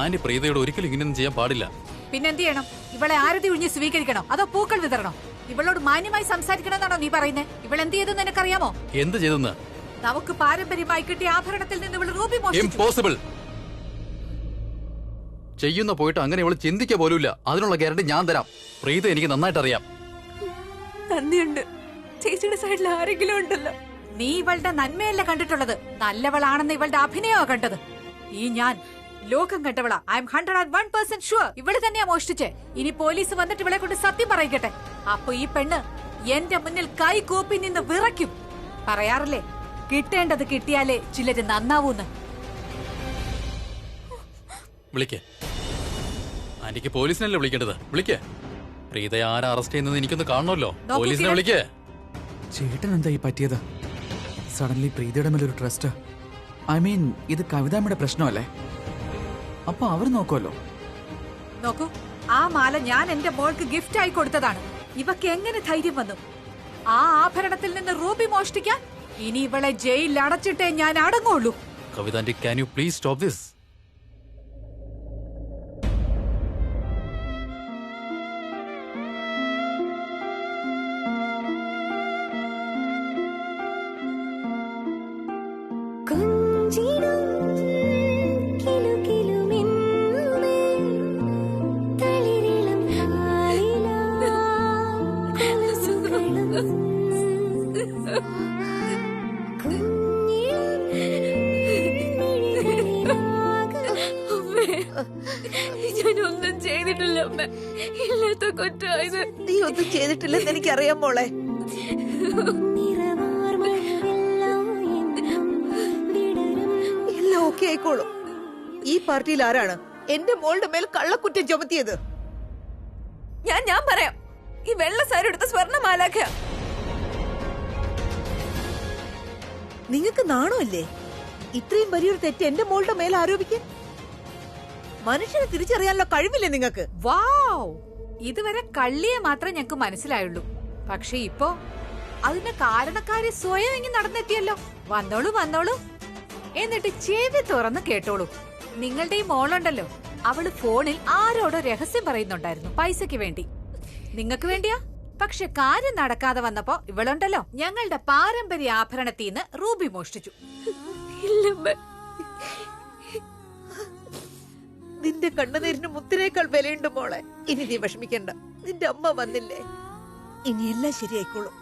Anti പ്രീതയോട് ഒരിക്കലും ഇങ്ങനെയൊന്നും ചെയ്യാൻ പാടില്ല. പിന്നെന്ത് ചെയ്യണം? ഇവളെ ആരതി ഒഴിഞ്ഞ് സ്വീകരിക്കണോ അതോ പൂക്കൾ വിതരണോ? ഇവളോട് മാന്യമായി സംസാരിക്കണമെന്നാണോ നീ പറയുന്നേ? ഇവൾ എന്ത് ചെയ്തെന്ന് നിനക്കറിയാമോ? എന്ത് ചെയ്തെന്ന്? നമുക്ക് പാരമ്പര്യമായി കിട്ടിയ ആഭരണത്തിൽ നിന്ന് ഇവൾ റൂബി മോഷ്ടിച്ചു. ഇംപോസിബിൾ. ചെയ്യുന്ന പോയിട്ട് അങ്ങനെ ഇവള് ചിന്തിക്ക പോലുമില്ല. അതിനുള്ള ഗ്യാരണ്ടി ഞാൻ തരാം. പ്രീത എനിക്ക് നന്നായിട്ട് അറിയാം. നന്ദിയുണ്ട്. ചേച്ചിയുടെ സൈഡിൽ ആരെങ്കിലും ഉണ്ടല്ലോ. നീ ഇവളുടെ നന്മയല്ല കണ്ടിട്ടുള്ളത്, നല്ലവളാണെന്ന് ഇവളുടെ അഭിനയമോ കണ്ടത്. ഈ ഞാൻ ലോകം കണ്ടവളാ. ഐ എം 101% ഷുവർ ഇവള് തന്നെയാ മോഷ്ടിച്ചേ. ഇനി പോലീസ് വന്നിട്ട് ഇവളെ കൊണ്ട് സത്യം പറയിക്കട്ടെ. അപ്പൊ ഈ പെണ്ണ് എന്റെ മുന്നിൽ കൈ കൂപ്പി നിന്ന് വിറയ്ക്കും. പറയാറില്ലേ, കിട്ടേണ്ടത് കിട്ടിയാലേ ചിലര് നന്നാവൂന്ന്. വിളിക്കേ. ആന്റിക്ക് പോലീസിനല്ലേ വിളിക്കേണ്ടത്? വിളിക്കേ. പ്രീതയെ ആരാ അറസ്റ്റ് ചെയ്യുന്നത് എനിക്കൊന്ന് കാണണമല്ലോ. പോലീസിനെ വിളിക്കേ. ചേട്ടൻ എന്താ ഈ പറ്റിയത്? സഡൻലി പ്രീതയുടെ മേലൊരു ട്രസ്റ്റ്. ഐ മീൻ, ഇത് കവിതാമ്മയുടെ പ്രശ്നമല്ലേ? അപ്പൊ അവർ നോക്കുമല്ലോ. നോക്കൂ, ആ മാല ഞാൻ എന്റെ മോൾക്ക് ഗിഫ്റ്റ് ആയി കൊടുത്തതാണ്. ഇവക്ക് എങ്ങനെ ധൈര്യം വന്നു ആ ആഭരണത്തിൽ നിന്ന് റൂബി മോഷ്ടിക്കാൻ? ഇനി ഇവളെ ജയിലിൽ അടച്ചിട്ടേ ഞാൻ അടങ്ങുള്ളൂ. Kavitha aunty, can you please stop this? ഞാനൊന്നും ചെയ്തിട്ടില്ല അമ്മ. ഇല്ലാത്ത കുറ്റമായത്. നീ ഒന്നും ചെയ്തിട്ടില്ലെന്ന് എനിക്കറിയാം മോളെ. എല്ലാം ഓക്കെ ആയിക്കോളും. ഈ പാർട്ടിയിൽ ആരാണ് എന്റെ മോളുടെ മേൽ കള്ളക്കുറ്റം ചുമത്തിയത്? ഞാൻ പറയാം. ഈ വെള്ള സാരി എടുത്ത സ്വർണ്ണമാലാഖ. നിങ്ങക്ക് നാണമില്ലേ ഇത്രയും വലിയൊരു തെറ്റ് എന്റെ മോളുടെ മേൽ ആരോപിക്കാൻ? മനുഷ്യനെ തിരിച്ചറിയാനുള്ള കഴിവില്ലേ നിങ്ങക്ക്? വാവ്, ഇതുവരെ കള്ളിയെ മാത്രമേ ഞങ്ങക്ക് മനസ്സിലായുള്ളൂ. പക്ഷെ ഇപ്പോ അതിന്റെ കാരണക്കാരി സ്വയം ഇങ്ങ് നടന്നെത്തിയല്ലോ. വന്നോളൂ വന്നോളൂ, എന്നിട്ട് ചെവി തുറന്ന് കേട്ടോളൂ. നിങ്ങളുടെ ഈ മോളുണ്ടല്ലോ, അവള് ഫോണിൽ ആരോടോ രഹസ്യം പറയുന്നുണ്ടായിരുന്നു പൈസക്ക് വേണ്ടി. നിങ്ങക്ക് വേണ്ടിയാ. പക്ഷെ കാര്യം നടക്കാതെ വന്നപ്പോ ഇവളുണ്ടല്ലോ ഞങ്ങളുടെ പാരമ്പര്യ ആഭരണത്തിന്ന് റൂബി മോഷ്ടിച്ചു. നിന്റെ കണ്ണുനീരിന് മുത്തിനേക്കാൾ വിലയുണ്ട് മോളെ. ഇനി നീ വിഷമിക്കണ്ട. നിന്റെ അമ്മ വന്നില്ലേ, ഇനി എല്ലാം ശരിയായിക്കോളും.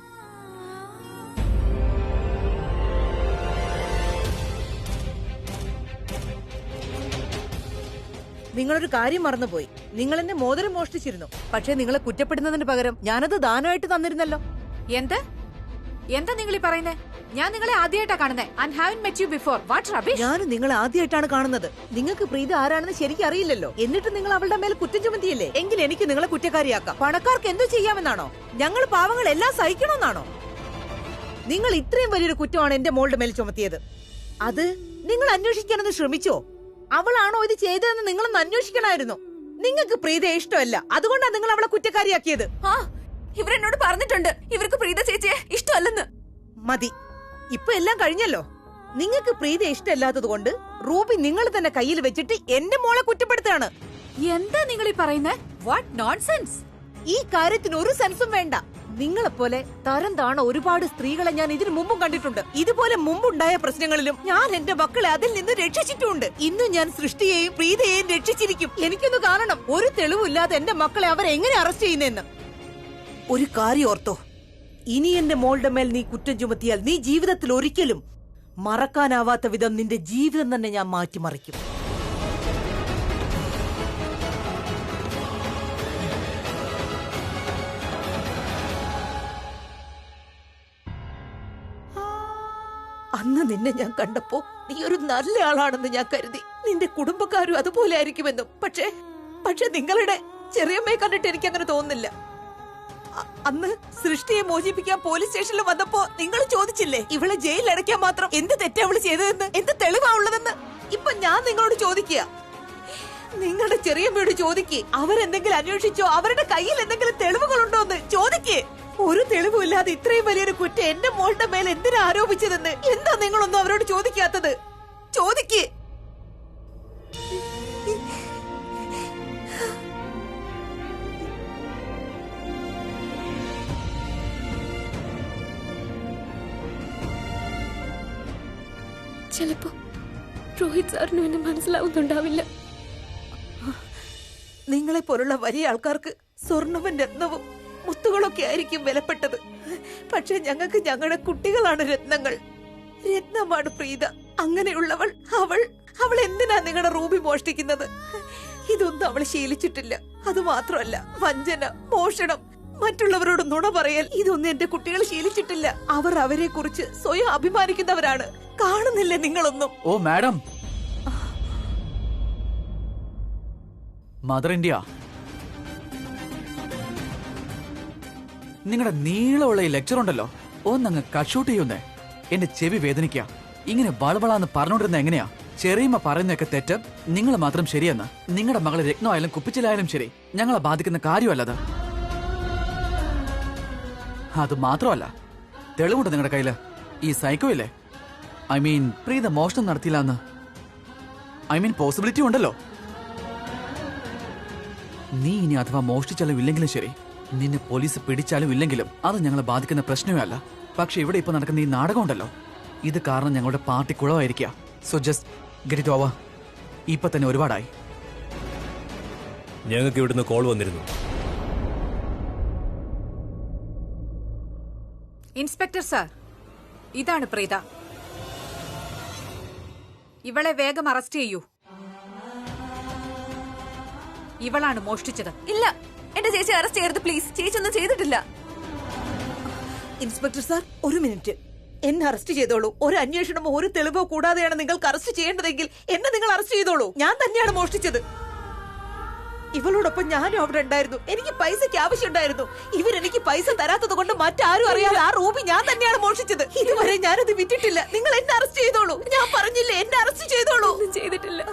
നിങ്ങളൊരു കാര്യം മറന്നുപോയി. നിങ്ങൾ എന്നെ മോതിരം മോഷ്ടിച്ചിരുന്നു. പക്ഷെ നിങ്ങളെ കുറ്റപ്പെടുന്നതിന് പകരം ഞാനത് ദാനമായിട്ട് തന്നിരുന്നല്ലോ. എന്താ എന്താ നിങ്ങൾ ഈ പറയുന്നേ? ഞാൻ നിങ്ങളെ ആദ്യമായിട്ടാ കാണുന്നേ. I haven't met you before. What rubbish? ഞാനും നിങ്ങളെ ആദ്യമായിട്ടാണ് കാണുന്നത്. നിങ്ങൾക്ക് പ്രീത ആരാണെന്ന് ശരിക്കും അറിയില്ലല്ലോ. എന്നിട്ട് നിങ്ങൾ അവളുടെ മേൽ കുറ്റം ചുമത്തിയില്ലേ? എങ്കിൽ എനിക്ക് നിങ്ങളെ കുറ്റക്കാരിയാക്കാം. പണക്കാർക്ക് എന്തു ചെയ്യാമെന്നാണോ? ഞങ്ങൾ പാവങ്ങൾ എല്ലാം സഹിക്കണമെന്നാണോ? നിങ്ങൾ ഇത്രയും വലിയൊരു കുറ്റമാണ് എന്റെ മോളുടെ മേൽ ചുമത്തിയത്. അത് നിങ്ങൾ അന്വേഷിക്കാനൊന്ന് ശ്രമിച്ചോ? അവളാണോ ഇത് ചെയ്തതെന്ന് നിങ്ങളൊന്ന് അന്വേഷിക്കണമായിരുന്നു. നിങ്ങൾക്ക് പ്രീതയെ ഇഷ്ടമല്ല, അതുകൊണ്ടാണ് നിങ്ങൾ അവളെ കുറ്റക്കാരിയാക്കിയത്. ഇവരെന്നോട് പറഞ്ഞിട്ടുണ്ട് ഇവർക്ക് പ്രീത ചേച്ചിയെ ഇഷ്ടമല്ലെന്ന്. മതി, ഇപ്പൊ എല്ലാം കഴിഞ്ഞല്ലോ. നിങ്ങൾക്ക് പ്രീത ഇഷ്ടമല്ലാത്തത് കൊണ്ട് റൂബി നിങ്ങൾ തന്നെ കയ്യിൽ വെച്ചിട്ട് എന്റെ മോളെ കുറ്റപ്പെടുത്തുകയാണ്. എന്താ നിങ്ങൾ ഈ പറയുന്നേ? What nonsense! ഈ കാര്യത്തിന് ഒരു സെൻസും വേണ്ട. നിങ്ങളെപ്പോലെ തരം താണ ഒരുപാട് സ്ത്രീകളെ ഞാൻ ഇതിനു മുമ്പും കണ്ടിട്ടുണ്ട്. ഇതുപോലെ മുമ്പുണ്ടായ പ്രശ്നങ്ങളിലും ഞാൻ എന്റെ മക്കളെ അതിൽ നിന്ന് രക്ഷിച്ചിട്ടുണ്ട്. ഇന്നും ഞാൻ സൃഷ്ടിയെയും പ്രീതയെയും രക്ഷിച്ചിരിക്കും. എനിക്കൊന്ന് കാണണം, ഒരു തെളിവില്ലാതെ എന്റെ മക്കളെ അവരെങ്ങനെ അറസ്റ്റ് ചെയ്യുന്നെന്ന്. ഒരു കാര്യം ഓർത്തോ, ഇനി എന്റെ മോളുടെ മേൽ നീ കുറ്റം ചുമത്തിയാൽ നീ ജീവിതത്തിൽ ഒരിക്കലും മറക്കാനാവാത്ത വിധം നിന്റെ ജീവിതം തന്നെ ഞാൻ മാറ്റിമറിക്കും. അന്ന് നിന്നെ ഞാൻ കണ്ടപ്പോ നീ ഒരു നല്ല ആളാണെന്ന് ഞാൻ കരുതി. നിന്റെ കുടുംബക്കാരും അതുപോലെ ആയിരിക്കുമെന്നും. പക്ഷെ നിങ്ങളുടെ ചെറിയമ്മയെ കണ്ടിട്ട് എനിക്ക് അങ്ങനെ തോന്നുന്നില്ല. അന്ന് സൃഷ്ടിയെ മോചിപ്പിക്കാൻ പോലീസ് സ്റ്റേഷനിൽ വന്നപ്പോ നിങ്ങൾ ചോദിച്ചില്ലേ ഇവളെ ജയിലിൽ അടയ്ക്കാൻ മാത്രം എന്ത് തെറ്റാ അവള് ചെയ്തതെന്ന്, എന്ത് തെളിവാ ഉള്ളതെന്ന്? ഇപ്പൊ ഞാൻ നിങ്ങളോട് ചോദിക്കുക, നിങ്ങളുടെ ചെറിയമ്മയോട് ചോദിക്കേ, അവരെന്തെങ്കിലും അന്വേഷിച്ചോ? അവരുടെ കയ്യിൽ എന്തെങ്കിലും തെളിവുകളുണ്ടോ എന്ന് ചോദിക്കേ. ഒരു തെളിവുമില്ലാതെ ഇത്രയും വലിയൊരു കുറ്റം എന്റെ മോളുടെ മേൽ എന്തിനാ ആരോപിച്ചതെന്ന് എന്താ നിങ്ങളൊന്നും അവരോട് ചോദിക്കാത്തത്? ചോദിക്കേ. ചിലപ്പോ രോഹിത് സാറിനും എന്നെ മനസ്സിലാവുന്നുണ്ടാവില്ല. നിങ്ങളെ പോലുള്ള വലിയ ആൾക്കാർക്ക് സ്വർണവും രത്നവും മുത്തുകളൊക്കെ ആയിരിക്കും വിലപ്പെട്ടത്. പക്ഷെ ഞങ്ങൾക്ക് ഞങ്ങളുടെ കുട്ടികളാണ് രത്നങ്ങൾ. രത്നമാണ് പ്രീത. അങ്ങനെയുള്ളവൾ അവൾ എന്തിനാ നിങ്ങളുടെ റൂബി മോഷ്ടിക്കുന്നത്? ഇതൊന്നും അവൾ ശീലിച്ചിട്ടില്ല. അത് മാത്രമല്ല, വഞ്ചന, മോഷണം, മറ്റുള്ളവരോട് നുണ പറയൽ, ഇതൊന്നും എന്റെ കുട്ടികൾ ശീലിച്ചിട്ടില്ല. അവർ അവരെ കുറിച്ച് സ്വയം അഭിമാനിക്കുന്നവരാണ്. കാണുന്നില്ലേ നിങ്ങളൊന്നും? ഓ മാഡം, മദർ ഇന്ത്യ, നിങ്ങളുടെ നീളമുള്ള ഈ ലെക്ചർ ഉണ്ടല്ലോ, ഒന്നങ്ങ് കട്ട് ചെയ്യുന്നേ. എന്റെ ചെവി വേദനിക്കുക. ഇങ്ങനെ വളവളാന്ന് പറഞ്ഞോണ്ടിരുന്ന എങ്ങനെയാ? ചെറിയമ്മ പറയുന്നതൊക്കെ തെറ്റ്, നിങ്ങൾ മാത്രം ശരിയെന്ന്. നിങ്ങളുടെ മകളെ രത്നമായാലും കുപ്പിച്ചിലായാലും ശരി, ഞങ്ങളെ ബാധിക്കുന്ന കാര്യമല്ലത്. അത് മാത്രമല്ല, തെളിവുണ്ട് നിങ്ങളുടെ കയ്യില്. ഈ സൈക്കോ ഇല്ലേ, ഐ മീൻ പ്രീത മോഷണം നടത്തിയില്ല എന്ന്, ഐ മീൻ പോസിബിലിറ്റി ഉണ്ടല്ലോ. നീ ഇനി അഥവാ മോഷ്ടിച്ചാലും ഇല്ലെങ്കിലും ശരി, നിന്നെ പോലീസ് പിടിച്ചാലും ഇല്ലെങ്കിലും അത് ഞങ്ങളെ ബാധിക്കുന്ന പ്രശ്നമേ അല്ല. പക്ഷെ ഇവിടെ ഇപ്പൊ നടക്കുന്ന ഈ നാടകം ഉണ്ടല്ലോ, ഇത് കാരണം ഞങ്ങളുടെ പാർട്ടി കുളമായിരിക്കുക. So just get it over. ഇപ്പൊ തന്നെ ഒരുപാടായി. ഞങ്ങൾക്ക് ഇവിടുന്ന് കോൾ വന്നിരുന്നു. ഇൻസ്പെക്ടർ സാർ, ഇതാണ് പ്രീത. ഇവളെ വേഗം അറസ്റ്റ് ചെയ്യൂ. ഇവളാണ് മോഷ്ടിച്ചത്. ഇല്ല, എന്റെ ചേച്ചി അറസ്റ്റ് ചെയ്യരുത് പ്ലീസ്. ചേച്ചി ഒന്നും ചെയ്തിട്ടില്ല. ഇൻസ്പെക്ടർ സാർ, ഒരു മിനിറ്റ്. എന്നെ അറസ്റ്റ് ചെയ്തോളൂ. ഒരു അന്വേഷണമോ ഒരു തെളിവോ കൂടാതെയാണ് നിങ്ങൾക്ക് അറസ്റ്റ് ചെയ്യേണ്ടതെങ്കിൽ എന്നെ നിങ്ങൾ അറസ്റ്റ് ചെയ്തോളൂ. ഞാൻ തന്നെയാണ് മോഷ്ടിച്ചത്. ഇവളോടൊപ്പം ഞാനും അവിടെ ഉണ്ടായിരുന്നു. എനിക്ക് പൈസയ്ക്ക് ആവശ്യമുണ്ടായിരുന്നു. ഇവരെനിക്ക് പൈസ തരാത്തത് കൊണ്ട് മറ്റാരും അറിയാതെ ആ റൂബി ഞാൻ തന്നെയാണ് മോഷ്ടിച്ചത്. ഇതുവരെ ഞാനത് വിറ്റിട്ടില്ല. നിങ്ങൾ എന്നെ അറസ്റ്റ് ചെയ്തോളൂ. ഞാൻ പറഞ്ഞില്ലേ, എന്നെ അറസ്റ്റ് ചെയ്തോളൂ. ഒന്നും ചെയ്തിട്ടില്ല.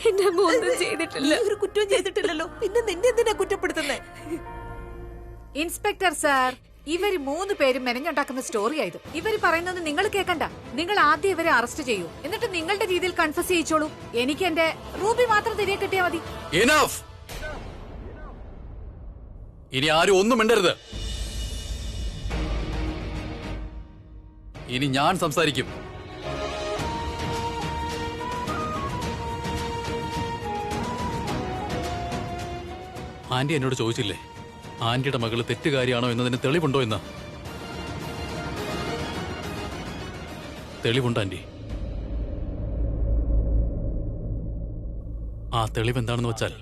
എന്റെ അമ്മ ഒന്നും ചെയ്തിട്ടില്ല. നീ ഒരു കുറ്റവും ചെയ്തിട്ടില്ലല്ലോ, പിന്നെ നിന്നെ എന്തിനാ കുറ്റപ്പെടുത്തുന്നേ? ഇൻസ്പെക്ടർ സാർ, ഇവര് 3 പേരും മെനഞ്ഞുണ്ടാക്കുന്ന സ്റ്റോറിയായത്. ഇവര് പറയുന്നത് നിങ്ങൾ കേൾക്കണ്ട. നിങ്ങൾ ആദ്യം ഇവരെ അറസ്റ്റ് ചെയ്യൂ, എന്നിട്ട് നിങ്ങളുടെ രീതിയിൽ കൺഫസ് ചെയ്യിച്ചോളൂ. എനിക്ക് എന്റെ റൂബി മാത്രം തിരികെ കിട്ടിയാൽ മതി. Enough! ഇനി ആരും ഒന്നും മിണ്ടരുത്. ഇനി ഞാൻ സംസാരിക്കും. ആന്റി എന്നോട് ചോദിച്ചില്ലേ ആന്റിയുടെ മകള് തെറ്റുകാരിയാണോ എന്നതിന് തെളിവുണ്ടോ എന്ന്? തെളിവുണ്ട് ആന്റി. ആ തെളിവ് എന്താണെന്ന് വെച്ചാൽ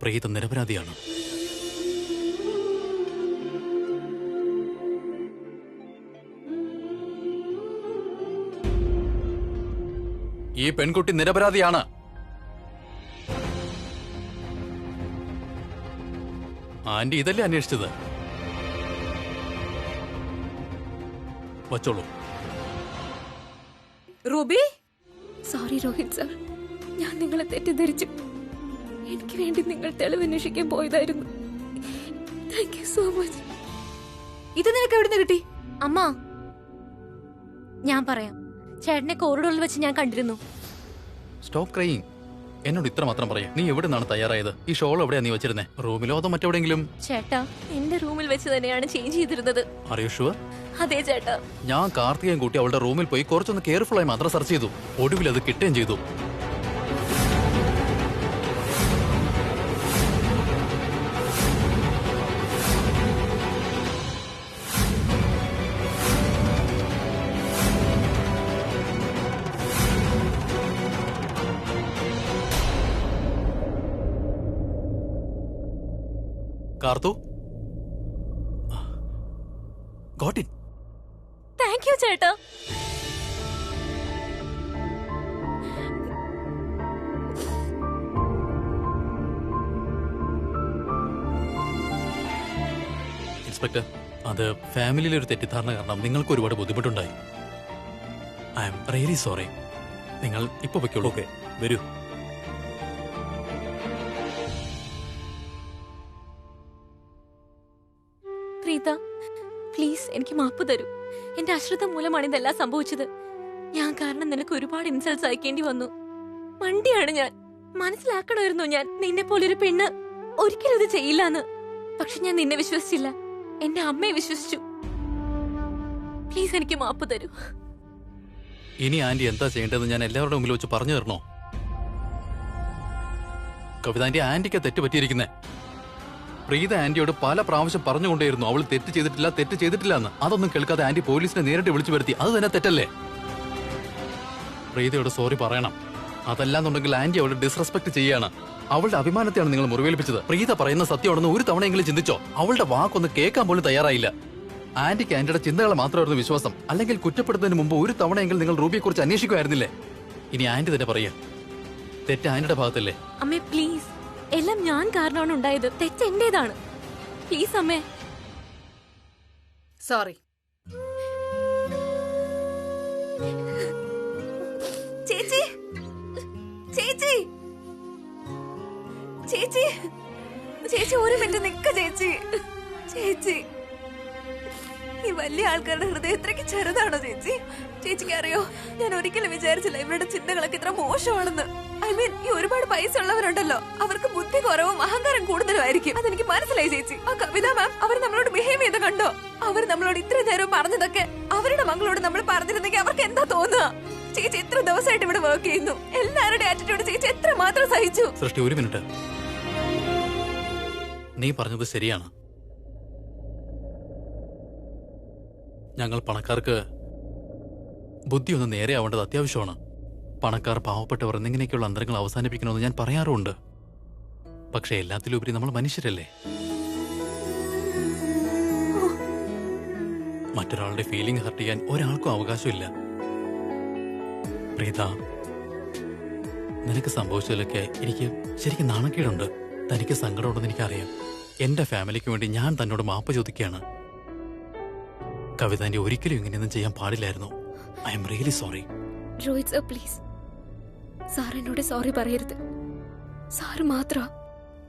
പ്രീത നിരപരാധിയാണ്. ഈ പെൺകുട്ടി നിരപരാധിയാണ്. ആന്റി ഇതല്ലേ അന്വേഷിച്ചത്? വച്ചോളൂ. റൂബി, സോറി രോഹിത് സാർ, ഞാൻ നിങ്ങളെ തെറ്റിദ്ധരിച്ചു. എനിക്ക് വേണ്ടി നിങ്ങൾ തെളിവ് അന്വേഷിക്കാൻ പോയതായിരുന്നു. Thank you so much. ഇത് നിനക്ക് എവിടുന്ന് കിട്ടി? അമ്മ, ഞാൻ പറയാം. ചേട്ടനെ കോറിഡോറിൽ വെച്ച് ഞാൻ കണ്ടിരുന്നു. Stop crying. എന്നോട് ഇത്ര മാത്രം പറയും. നീ എവിടെ നിന്നാണ് തയ്യാറായത്? ഈ ഷോൾ എവിടെയാ നീ വെച്ചിരുന്നേ? റൂമിലോ അതോ മറ്റെവിടെയെങ്കിലും? ചേട്ടാ, എന്റെ റൂമിൽ വെച്ച് തന്നെയാണ് ചേഞ്ച് ചെയ്തിരുന്നത്. Are you sure? അതെ ചേട്ടാ. ഞാൻ കാർത്തികയും കൂട്ടി അവളുടെ റൂമിൽ പോയി കുറച്ചൊന്ന് കെയർഫുൾ ആയി മാത്രം സെർച്ച് ചെയ്തു. ഒടുവിൽ അത് കിട്ടുകയും ചെയ്തു. Karthu, got it. Thank you ചേട്ടാ. ഇൻസ്പെക്ടർ, അത് ഫാമിലിയിലെ ഒരു തെറ്റിദ്ധാരണ കാരണം നിങ്ങൾക്ക് ഒരുപാട് ബുദ്ധിമുട്ടുണ്ടായി. I'm really sorry. നിങ്ങൾ ഇപ്പൊ പൊയ്ക്കോളൂ. ഓക്കെ, വരൂ. പ്രീത, പ്ലീസ് എനിക്ക് മാപ്പ് തരൂ. എന്റെ അശ്രദ്ധ മൂലമാണ് ഇതെല്ലാം സംഭവിച്ചത്. ഞാൻ കാരണം നിനക്ക് ഒരുപാട് ഇൻസൾട്ട്സ് അയക്കേണ്ടി വന്നു. മണ്ടിയാണ് ഞാൻ. മനസ്സിലാക്കണമായിരുന്നു ഞാൻ നിന്നെ പോലൊരു പെണ്ണ് ഒരിക്കലും ഇത് ചെയ്യില്ലാന്ന്. പക്ഷെ ഞാൻ നിന്നെ വിശ്വസിച്ചില്ല, എന്റെ അമ്മയെ വിശ്വസിച്ചു. പ്ലീസ് എനിക്ക് മാപ്പ് തരൂ. ഇനി ആന്റി എന്താ ചെയ്യേണ്ടതെന്ന് ഞാൻ എല്ലാവരുടെ മുമ്പിൽ വെച്ച് പറഞ്ഞു തരണോ? കവിത ആന്റി, ആന്റിക്ക് തെറ്റ് പറ്റിയിരിക്കുന്നേ. പ്രീത ആന്റിയോട് പല പ്രാവശ്യം പറഞ്ഞുകൊണ്ടേയിരുന്നു അവൾ തെറ്റ് ചെയ്തിട്ടില്ല എന്ന്. അതൊന്നും കേൾക്കാതെ ആന്റി പോലീസിനെ നേരിട്ട് വിളിച്ചു വരുത്തി. അത് തന്നെ തെറ്റല്ലേ? പ്രീതയോട് സോറി പറയണം. അതല്ലാന്നുണ്ടെങ്കിൽ ആന്റി അവളെ ഡിസ്റെസ്പെക്ട് ചെയ്യാണ്. അവളുടെ അഭിമാനത്തെയാണ് നിങ്ങൾ മുറിവേൽപ്പിച്ചത്. പ്രീത പറയുന്ന സത്യമാണെന്ന് ഒരു തവണയെങ്കിലും ചിന്തിച്ചോ? അവളുടെ വാക്കൊന്ന് കേൾക്കാൻ പോലും തയ്യാറായില്ല. ആന്റിക്ക് ആന്റിയുടെ ചിന്തകളെ മാത്രമായിരുന്നു വിശ്വാസം. അല്ലെങ്കിൽ കുറ്റപ്പെടുന്നതിന് മുമ്പ് ഒരു തവണയെങ്കിലും നിങ്ങൾ റൂബിയെ കുറിച്ച് അന്വേഷിക്കുമായിരുന്നില്ലേ? ഇനി ആന്റി തന്നെ പറയാ, തെറ്റ് ആന്റിയുടെ ഭാഗത്തല്ലേ? അമ്മേ പ്ലീസ്, എല്ലാം ഞാൻ കാരണമാണ് ഉണ്ടായത്. തെറ്റ് എന്റേതാണ്. പ്ലീസ് അമ്മേ. സോറി. ചേച്ചി, ചേച്ചി, ചേച്ചി, ചേച്ചി ഒരു മിനിറ്റ് നിക്ക ചേച്ചി. ചേച്ചി, ഈ വലിയ ആൾക്കാരുടെ ഹൃദയം ഇത്രയ്ക്ക് ചെറുതാണോ ചേച്ചി? ചേച്ചിക്ക് അറിയോ, ഞാൻ ഒരിക്കലും വിചാരിച്ചില്ല ഇവരുടെ ചിന്തകളൊക്കെ ഇത്ര മോശമാണെന്ന്. ഐ മീൻ, ഈ ഒരുപാട് പൈസ ഉള്ളവരുണ്ടല്ലോ, അവർക്ക് ബുദ്ധി കുറവും അഹങ്കാരം കൂടുതലുമായിരിക്കും. അതെനിക്ക് മനസ്സിലായി ചേച്ചി. ആ കവിത മാം അവർ നമ്മളോട് ബിഹേവ് ചെയ്ത് കണ്ടോ? അവർ നമ്മളോട് ഇത്ര നേരം പറഞ്ഞതൊക്കെ അവരുടെ മകളോട് നമ്മൾ പറഞ്ഞിരുന്നെങ്കിൽ അവർക്ക് എന്താ തോന്നുക? ചേച്ചി എത്ര ദിവസമായിട്ട് ഇവിടെ വർക്ക് ചെയ്യുന്നു. എല്ലാവരുടെ ആറ്റിറ്റ്യൂഡ് ചേച്ചി എത്ര മാത്രം സഹിച്ചു? സൃഷ്ടി, ഒരു മിനിറ്റ്. നീ പറഞ്ഞത് ശരിയാണ്. ഞങ്ങൾ പണക്കാർക്ക് ബുദ്ധി ഒന്ന് നേരെയാവേണ്ടത് അത്യാവശ്യമാണ്. പണക്കാർ പാവപ്പെട്ടവർ എന്നിങ്ങനെയൊക്കെയുള്ള അന്തരങ്ങൾ അവസാനിപ്പിക്കണമെന്ന് ഞാൻ പറയാറുണ്ട്. പക്ഷെ എല്ലാത്തിലുപരി നമ്മൾ മനുഷ്യരല്ലേ? മറ്റൊരാളുടെ ഫീലിംഗ് ഹർട്ട് ചെയ്യാൻ ഒരാൾക്കും അവകാശമില്ല. പ്രീത, നിനക്ക് സംഭവിച്ചതിലൊക്കെ എനിക്ക് ശരിക്കും നാണക്കേടുണ്ട്. തനിക്ക് സങ്കടമുണ്ടെന്ന് എനിക്കറിയാം. എന്റെ ഫാമിലിക്ക് വേണ്ടി ഞാൻ തന്നോട് മാപ്പ് ചോദിക്കുകയാണ്. കവിതാന്റെ ഒരിക്കലും ഇങ്ങനെയൊന്നും ചെയ്യാൻ പാടില്ലായിരുന്നു. I M really sorry. Rohit sir please, sir എന്നോട് സോറി പറയരുത്. സാറ് മാത്ര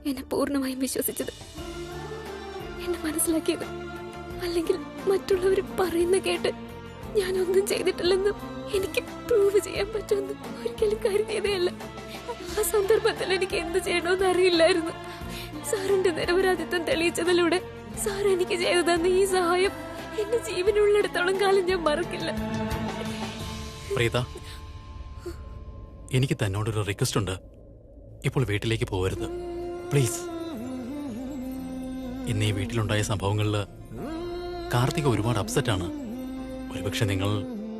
എന്നെ പൂർണ്ണമായും വിശ്വസിച്ചത്, എന്നെ മനസ്സിലാക്കിയത്. അല്ലെങ്കിൽ മറ്റുള്ളവർ പറയുന്ന കേട്ട് ഞാനൊന്നും ചെയ്തിട്ടില്ലെന്നും എനിക്ക് പ്രൂവ് ചെയ്യാൻ പറ്റുമെന്ന് ഒരിക്കലും കരുതിയതേയല്ല. ആ സന്ദർഭത്തിൽ എനിക്ക് എന്ത് ചെയ്യണമെന്ന് അറിയില്ലായിരുന്നു. സാറിന്റെ നിരപരാധിത്വം തെളിയിച്ചതിലൂടെ സാർ എനിക്ക് ചെയ്തു തന്ന ഈ സഹായം എന്റെ ജീവനുള്ളിടത്തോളം കാലം ഞാൻ മറക്കില്ല. പ്രീത, എനിക്ക് തന്നോടൊരു റിക്വസ്റ്റ് ഉണ്ട്. ഇപ്പോൾ വീട്ടിലേക്ക് പോകരുത് പ്ലീസ്. ഇന്ന് ഈ വീട്ടിലുണ്ടായ സംഭവങ്ങളിൽ കാർത്തിക ഒരുപാട് അപ്സെറ്റ് ആണ്. ഒരുപക്ഷെ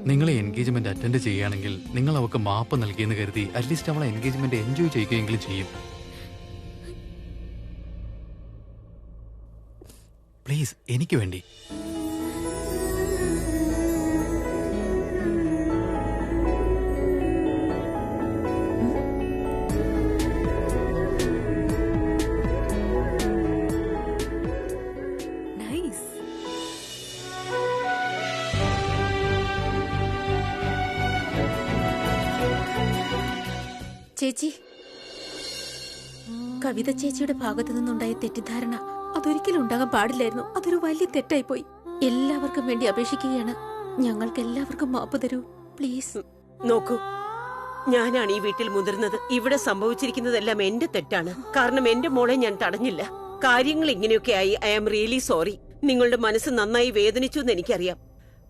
നിങ്ങളെ എൻഗേജ്മെന്റ് അറ്റൻഡ് ചെയ്യുകയാണെങ്കിൽ നിങ്ങൾ അവൾക്ക് മാപ്പ് നൽകിയെന്ന് കരുതി അറ്റ്ലീസ്റ്റ് അവളെ എൻഗേജ്മെന്റ് എൻജോയ് ചെയ്യുകയെങ്കിലും ചെയ്യും. പ്ലീസ്, എനിക്ക് വേണ്ടി. ചേച്ചി, കവിത ചേച്ചിയുടെ ഭാഗത്തു നിന്നുണ്ടായ തെറ്റിദ്ധാരണ അതൊരിക്കലും ഉണ്ടാകാൻ പാടില്ലായിരുന്നു. അതൊരു വലിയ തെറ്റായി പോയി. എല്ലാവർക്കും വേണ്ടി അപേക്ഷിക്കുകയാണ്. ഞങ്ങൾക്ക് എല്ലാവർക്കും മാപ്പ് തരൂ പ്ലീസ്. നോക്കൂ, ഞാനാണ് ഈ വീട്ടിൽ മുതിർന്നത്. ഇവിടെ സംഭവിച്ചിരിക്കുന്നതെല്ലാം എന്റെ തെറ്റാണ്. കാരണം എന്റെ മോളെ ഞാൻ തടഞ്ഞില്ല. കാര്യങ്ങൾ ഇങ്ങനെയൊക്കെ ആയി. I am really sorry. നിങ്ങളുടെ മനസ്സ് നന്നായി വേദനിച്ചു എന്ന് എനിക്കറിയാം.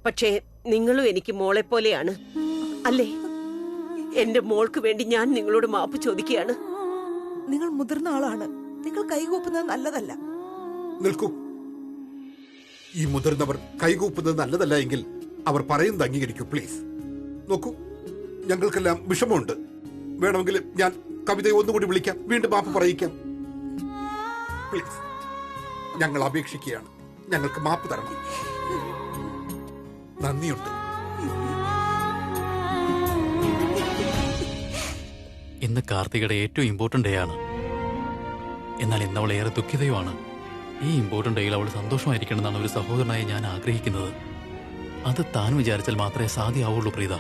പക്ഷേ നിങ്ങളും എനിക്ക് മോളെ പോലെയാണ് അല്ലേ? എന്റെ മോൾക്ക് വേണ്ടി ഞാൻ നിങ്ങളോട് മാപ്പ് ചോദിക്കുകയാണ്. നിങ്ങൾ മുതിർന്ന ആളാണ്. നിങ്ങൾ കൈകൂപ്പുന്നത് നല്ലതല്ല. നിൽക്കൂ. ഈ മുതിർന്നവർ കൈകൂപ്പുന്നത് നല്ലതല്ല എങ്കിൽ അവർ പറയുന്നത് അംഗീകരിക്കൂ പ്ലീസ്. നോക്കൂ, ഞങ്ങൾക്കെല്ലാം വിഷമമുണ്ട്. വേണമെങ്കിൽ ഞാൻ കവിതയെ ഒന്നുകൂടി വിളിക്കാം, വീണ്ടും മാപ്പ് പറയിക്കാം. പ്ലീസ്, ഞങ്ങൾ അപേക്ഷിക്കുകയാണ്. ഞങ്ങൾക്ക് മാപ്പ് തരണം. നന്ദിയുണ്ട്. ഇന്ന് കാർത്തികയുടെ ഏറ്റവും ഇമ്പോർട്ടന്റ് ഡേ ആണ്. എന്നാൽ ഇന്ന് അവൾ ഏറെ ദുഃഖിതയുമാണ്. ഈ ഇമ്പോർട്ടന്റ് ഡേയിൽ അവൾ സന്തോഷമായിരിക്കണമെന്നാണ് ഒരു സഹോദരനായി ഞാൻ ആഗ്രഹിക്കുന്നത്. അത് താൻ വിചാരിച്ചാൽ മാത്രമേ സാധ്യമാവുള്ളൂ പ്രീത.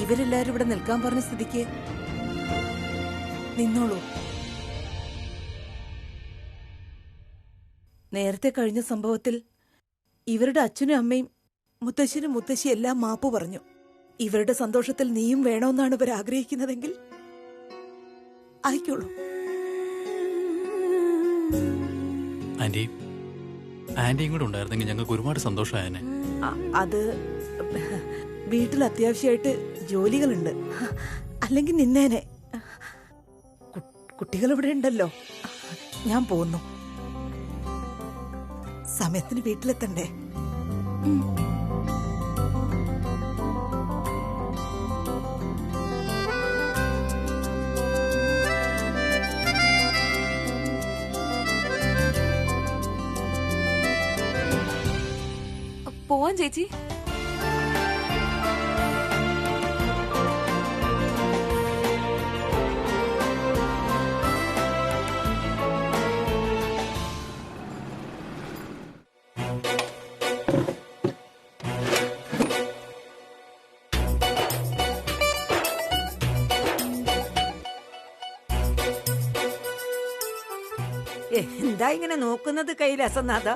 ഇവരെല്ലാരും ഇവിടെ നിൽക്കാൻ പറഞ്ഞ സ്ഥിതിക്ക് നിന്നോളൂ. നേരത്തെ കഴിഞ്ഞ സംഭവത്തിൽ ഇവരുടെ അച്ഛനും അമ്മയും മുത്തശ്ശനും മുത്തശ്ശി എല്ലാം മാപ്പ് പറഞ്ഞു. ഇവരുടെ സന്തോഷത്തിൽ നീയും വേണമെന്നാണ് ഇവർ ആഗ്രഹിക്കുന്നതെങ്കിൽ ആയിക്കോളൂ. ആന്റി ആന്റിയും കൂടെ ഉണ്ടായിരുന്നെങ്കിൽ ഞങ്ങൾക്ക് ഒരുപാട് സന്തോഷമായേനെ. അത് വീട്ടിൽ അത്യാവശ്യമായിട്ട് ജോലികളുണ്ട്, അല്ലെങ്കിൽ നിന്നേനെ. കുട്ടികൾ ഇവിടെ ഉണ്ടല്ലോ, ഞാൻ പോന്നു. സമയത്തിന് വീട്ടിലെത്തണ്ടേ? പോവാൻ ചേച്ചി. എന്താ ഇങ്ങനെ നോക്കുന്നത് കൈലാസനാഥ?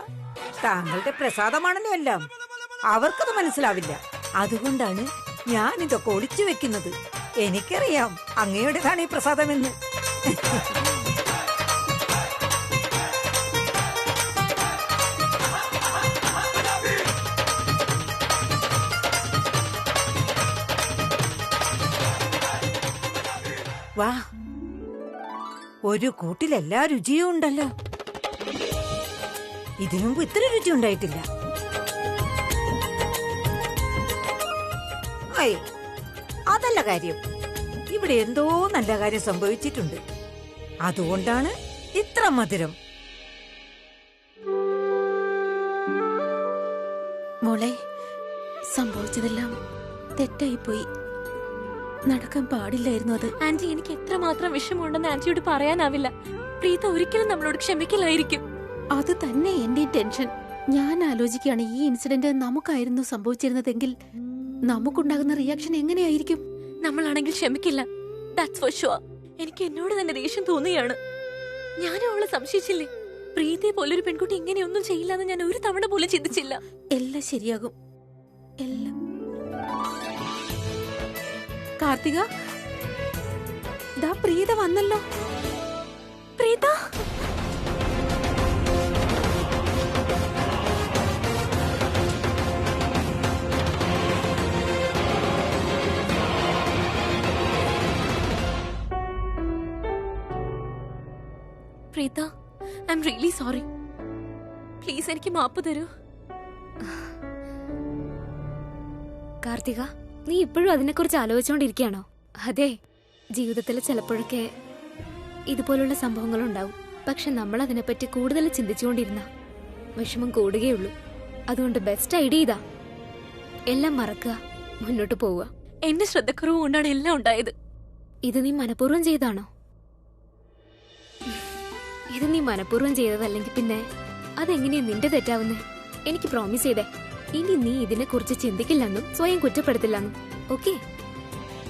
താങ്കളുടെ പ്രസാദമാണല്ലോ എല്ലാം. അവർക്കത് മനസ്സിലാവില്ല. അതുകൊണ്ടാണ് ഞാൻ ഇതൊക്കെ ഒളിച്ചു വെക്കുന്നത്. എനിക്കറിയാം അങ്ങയുടേതാണ് ഈ പ്രസാദമെന്ന്. വാ, ഒരു കൂട്ടിൽ എല്ലാ രുചിയും ഉണ്ടല്ലോ. ഇതിനു മുമ്പ് ഇത്ര രുചി ഉണ്ടായിട്ടില്ല. അയ്യോ, അതല്ല കാര്യം. ഇവിടെ എന്തോ നല്ല കാര്യം സംഭവിച്ചിട്ടുണ്ട്. അതുകൊണ്ടാണ് ഇത്ര മധുരം. മോളെ, സംഭവിച്ചതെല്ലാം തെറ്റായിപ്പോയി. നടക്കാൻ പാടില്ലായിരുന്നു അത്. ആന്റി, എനിക്ക് എത്രമാത്രം വിഷമമുണ്ടെന്ന് ആന്റിയോട് പറയാനാവില്ല. പ്രീത ഒരിക്കലും നമ്മളോട് ക്ഷമിക്കില്ലായിരിക്കും. അത് തന്നെ എന്റെ ടെൻഷൻ. ഞാൻ ആലോചിക്കുകയാണ്, ഈ ഇൻസിഡന്റ് നമുക്കായിരുന്നു സംഭവിച്ചിരുന്നതെങ്കിൽ നമുക്കുണ്ടാകുന്ന റിയാക്ഷൻ എങ്ങനെയായിരിക്കും? നമ്മളാണെങ്കിൽ ക്ഷമിക്കില്ല. That's for sure. എനിക്ക് എന്നോട് തന്നെ ദേഷ്യം തോന്നുകയാണ്. ഞാനും അവളെ സംശയിച്ചില്ലേ? പ്രീതിയെ പോലൊരു പെൺകുട്ടി ഇങ്ങനെയൊന്നും ചെയ്യില്ലെന്ന് ഞാൻ ഒരു തവണ പോലും ചിന്തിച്ചില്ല. എല്ലാം ശരിയാകും, എല്ലാം. കാർത്തിക, ദാ പ്രീത വന്നല്ലോ. Preetha, Preetha, I M really sorry. Please എനിക്ക് മാപ്പ് തരൂ. കാർത്തിക, നീ ഇപ്പോഴും അതിനെക്കുറിച്ച് ആലോചിച്ചുകൊണ്ടിരിക്കുകയാണോ? അതെ, ജീവിതത്തിൽ ചിലപ്പോഴൊക്കെ ഇതുപോലുള്ള സംഭവങ്ങളുണ്ടാവും. പക്ഷെ നമ്മൾ അതിനെപ്പറ്റി കൂടുതൽ ചിന്തിച്ചുകൊണ്ടിരുന്ന വിഷമം കൂടുകയുള്ളൂ. അതുകൊണ്ട് ബെസ്റ്റ് ഐഡിയ ഇതാ, എല്ലാം മറക്കുക, മുന്നോട്ട് പോവുക. എന്റെ ശ്രദ്ധക്കുറവ് കൊണ്ടാണ് എല്ലാം ഉണ്ടായത്. ഇത് നീ മനഃപൂർവ്വം ചെയ്താണോ? ഇത് നീ മനഃപൂർവ്വം ചെയ്തതല്ലെങ്കിൽ പിന്നെ അതെങ്ങനെയാ നിന്റെ തെറ്റാവുന്നേ? എനിക്ക് പ്രോമിസ് ചെയ്തേ, ഇനി നീ ഇതിനെക്കുറിച്ച് ചിന്തിക്കില്ലെന്നും സ്വയം കുറ്റപ്പെടുത്തില്ലെന്നും. ഓക്കെ?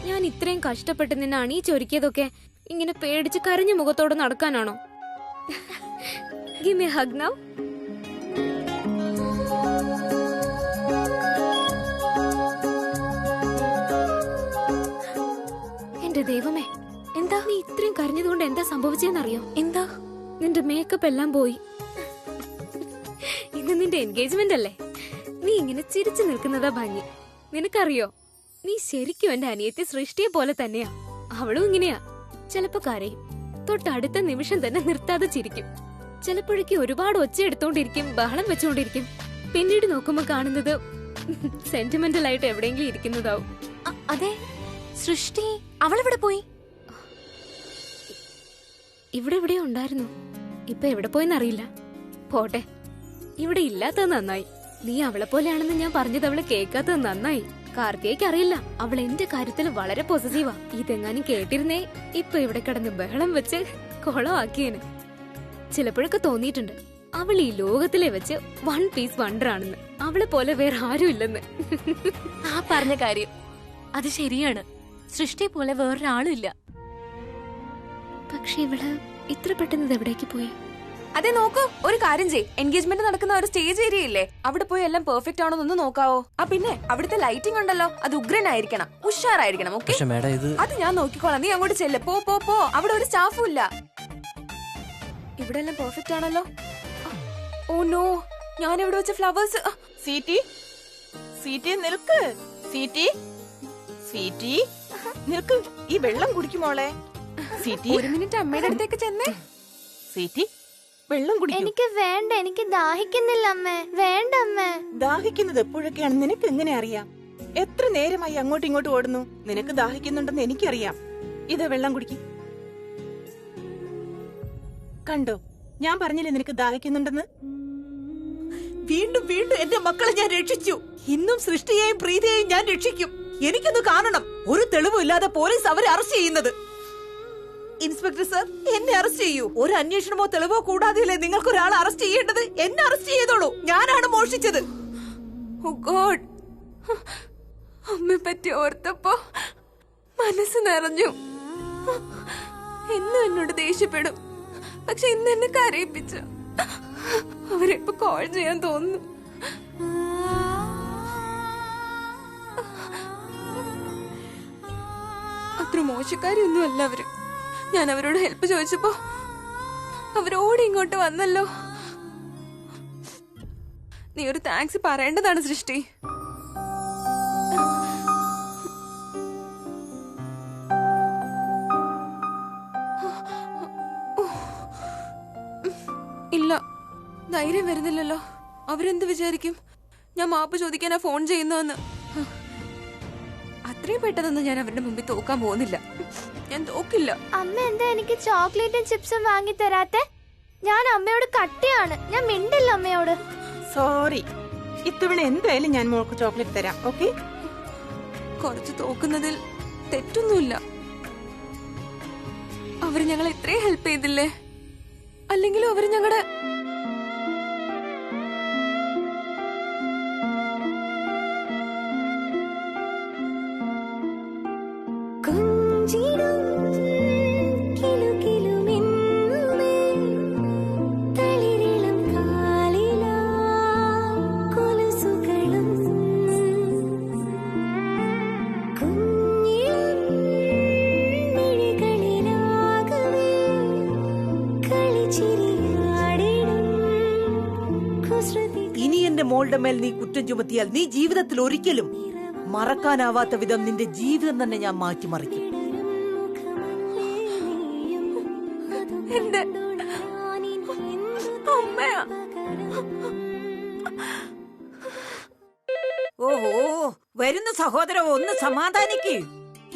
ഞാൻ ഇത്രയും കഷ്ടപ്പെട്ട് നിന്നെ അണിയിച്ചൊരുക്കിയതൊക്കെ ഇങ്ങനെ പേടിച്ച് കരഞ്ഞ മുഖത്തോടെ നടക്കാനാണോ? Give me a hug now. എന്റെ ദൈവമേ, എന്താ നീ ഇത്രയും കരഞ്ഞതുകൊണ്ട് എന്താ സംഭവിച്ചെന്നറിയോ? എന്താ? നിന്റെ മേക്കപ്പ് എല്ലാം പോയി. ഇന്ന് നിന്റെ എൻഗേജ്മെന്റ് അല്ലേ? നീ ഇങ്ങനെ ചിരിച്ചു നിൽക്കുന്നതാ ഭംഗി. നിനക്കറിയോ, നീ ശരിക്കും എന്റെ അനിയത്തി സൃഷ്ടിയെ പോലെ തന്നെയാ. അവളും ഇങ്ങനെയാ. ചിലപ്പോ കരയും, തൊട്ടടുത്ത നിമിഷം തന്നെ നിർത്താതെ ചിരിക്കും. ചിലപ്പോഴേക്ക് ഒരുപാട് ഒച്ച എടുത്തോണ്ടിരിക്കും, ബഹളം വെച്ചോണ്ടിരിക്കും. പിന്നീട് നോക്കുമ്പോ കാണുന്നത് സെന്റിമെന്റൽ ആയിട്ട് എവിടെയെങ്കിലും ഇരിക്കുന്നതാവും. അതെ, സൃഷ്ടി അവളെവിടെ പോയി? ഇവിടെ എവിടെയോ ഉണ്ടായിരുന്നു, ഇപ്പൊ എവിടെ പോയെന്നറിയില്ല. പോട്ടെ, ഇവിടെ ഇല്ലാത്തത് നന്നായി. നീ അവളെ പോലെയാണെന്ന് ഞാൻ പറഞ്ഞത് അവള് കേൾക്കാത്തത് നന്നായി. കാർത്തികയ്ക്ക് അറിയില്ല, അവൾ എന്റെ കാര്യത്തിൽ വളരെ പോസസീവാ. ഇതെങ്ങാനും കേട്ടിരുന്നേ ഇപ്പൊ ഇവിടെ കിടന്ന് ബഹളം വെച്ച് കൊളമാക്കിയേന്. ചിലപ്പോഴൊക്കെ തോന്നിയിട്ടുണ്ട് അവൾ ഈ ലോകത്തിലെ വെച്ച് വൺ പീസ് വണ്ടർ ആണെന്ന്. അവളെ പോലെ വേറെ ആരും ഇല്ലെന്ന്. ആ പറഞ്ഞ കാര്യം അത് ശരിയാണ്. സൃഷ്ടി പോലെ വേറൊരാളും ഇല്ല. പക്ഷെ ഇവള് ഇത്ര പെട്ടെന്ന് എവിടേക്ക് പോയി? അതെ, നോക്കൂ, ഒരു കാര്യം ചെയ്. എൻഗേജ്മെന്റ് നടക്കുന്ന ഒരു സ്റ്റേജ് ഏരിയ ഇല്ലേ, അവിടെ പോയി എല്ലാം പെർഫെക്റ്റ് ആണോ എന്ന് നോക്കാവോ? പിന്നെ അവിടുത്തെ ലൈറ്റിംഗ് ഉണ്ടല്ലോ, അത് ഉഗ്രനായിരിക്കണം, ഉഷാറായിരിക്കണം. ഓക്കെ, അത് ഞാൻ നോക്കിക്കോളാം. നീ അങ്ങോട്ട് ചെല്ല്. പോ. അവിടെ ഒരു സ്റ്റാഫും ഇല്ല. ഇവിടെ എല്ലാം പെർഫെക്റ്റ് ആണല്ലോ. ഓ നോ, ഞാൻ എവിടെ വെച്ച ഫ്ലവേഴ്സ്? സീറ്റി, സീറ്റി നിൽക്ക്. സീറ്റി, സീറ്റി നിൽക്ക്. ഈ വെള്ളം കുടിക്കുമോളെ. സീറ്റി, ഒരു മിനിറ്റ് അമ്മയുടെ അടുത്തേക്ക് ചെന്നേ. സീറ്റി വെള്ളം കുടിക്കും. എനിക്ക് വേണ്ട, എനിക്ക് ദാഹിക്കുന്നില്ല അമ്മേ. വേണ്ട അമ്മേ. ദാഹിക്കുന്നത് എപ്പോഴൊക്കെയാണ് നിനക്ക് എങ്ങനെ അറിയാം? എത്ര നേരമായി അങ്ങോട്ടും ഇങ്ങോട്ടും ഓടുന്നു. നിനക്ക് ദാഹിക്കുന്നുണ്ടെന്ന് എനിക്കറിയാം. ഇത് വെള്ളം കുടിക്കും. കണ്ടോ, ഞാൻ പറഞ്ഞില്ലേ നിനക്ക് ദാഹിക്കുന്നുണ്ടെന്ന്. വീണ്ടും വീണ്ടും എന്റെ മക്കളെ ഞാൻ രക്ഷിച്ചു. ഇന്നും സൃഷ്ടിയെയും പ്രീതിയെയും ഞാൻ രക്ഷിക്കും. എനിക്കൊന്ന് കാണണം. ഒരു തെളിവും ഇല്ലാതെ പോലീസ് അവരെ അറസ്റ്റ് ചെയ്യുന്നത്. ഇൻസ്പെക്ടർ സർ, എന്നെ അറസ്റ്റ് ചെയ്യൂ. ഒരു അന്വേഷണമോ തെളിവോ കൂടാതെയല്ലേ നിങ്ങൾക്ക് ഒരാളെ അറസ്റ്റ് ചെയ്യേണ്ടത്? എന്നെ അറസ്റ്റ് ചെയ്തോളൂ. ഞാനാണ് മോഷ്ടിച്ചത്. ഓ ഗോഡ്, അമ്മയെ പറ്റി ഓർത്തപ്പോ മനസ്സ് നിറഞ്ഞു. എന്നും എന്നോട് ദേഷ്യപ്പെടും, പക്ഷെ ഇന്ന് എന്നെ കരയിപ്പിച്ചു. അവരിപ്പോ കോൾ ചെയ്യാൻ തോന്നുന്നു. അത്ര മോശക്കാരൊന്നും അല്ല അവര്. ഞാൻ അവരോട് ഹെൽപ്പ് ചോദിച്ചപ്പോ അവരോട് ഇങ്ങോട്ട് വന്നല്ലോ. നീ ഒരു താങ്ക്സ് പറയേണ്ടതാണ് സൃഷ്ടി. ഇല്ല, ധൈര്യം വരുന്നില്ലല്ലോ. അവരെന്ത് വിചാരിക്കും? ഞാൻ മാപ്പ് ചോദിക്കാനാ ഫോൺ ചെയ്യുന്നതെന്ന്. അത്രയും പെട്ടെന്നൊന്നും ഞാൻ അവരുടെ മുമ്പിൽ തോക്കാൻ പോകുന്നില്ല. ഞാൻ തോക്കില്ല. അമ്മ എന്താ എനിക്ക് ചോക്ലേറ്റും ചിപ്സും വാങ്ങി തരാത്തെ? ഞാൻ അമ്മയോട് കട്ടിയാണ്. ഞാൻ മിണ്ടില്ല അമ്മയോട്. സോറി. ഇത്തവണ എന്തായാലും ഞാൻ മോൾക്ക് ചോക്ലേറ്റ് തരാം. ഓക്കെ? കുറച്ച് തോക്കുന്നതിൽ തെറ്റൊന്നുമില്ല. അവര് ഞങ്ങളെ ഇത്രയും ഹെൽപ്പ് ചെയ്തില്ലേ? അല്ലെങ്കിലും അവര് ഞങ്ങളുടെ ഇനി എന്റെ മോളുടെ മേൽ നീ കുറ്റം ചുമത്തിയാൽ നീ ജീവിതത്തിൽ ഒരിക്കലും മറക്കാനാവാത്ത വിധം നിന്റെ ജീവിതം തന്നെ ഞാൻ മാറ്റിമറിക്കും. എന്റെ അമ്മയാ. ഓഹോ, വരുന്ന സഹോദര ഒന്ന് സമാധാനിക്ക്.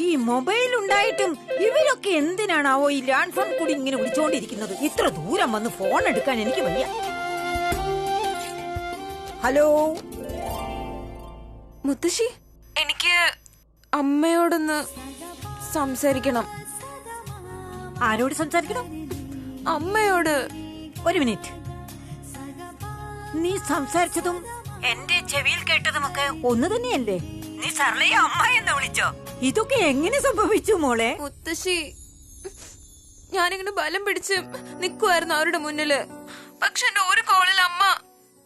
ഈ മൊബൈൽ ഉണ്ടായിട്ടും ഇവരൊക്കെ എന്തിനാണാവോ ഈ ലാൻഡ് ഫോൺ കൂടി ഇങ്ങനെ വിളിച്ചോണ്ടിരിക്കുന്നത്? ഇത്ര ദൂരം വന്ന് ഫോൺ എടുക്കാൻ എനിക്ക് വയ്യ. ഹലോ മുത്തശ്ശി, എനിക്ക് അമ്മയോടൊന്ന് സംസാരിക്കണം. ആരോട് സംസാരിക്കണം? അമ്മയോട്. ഒരു മിനിറ്റ്. നീ സംസാരിച്ചതും എന്റെ ചെവിയിൽ കേട്ടതുമൊക്കെ ഒന്ന് തന്നെയല്ലേ? നീ സർലയെ അമ്മ എന്ന് വിളിച്ചോ? ഇതൊക്കെ എങ്ങനെ സംഭവിച്ചു മോളെ? മുത്തശ്ശി, ഞാനിങ്ങനെ ബലം പിടിച്ച് നിക്കുവായിരുന്നു അവരുടെ മുന്നില്. പക്ഷെ എന്റെ ഒരു കോളിൽ അമ്മ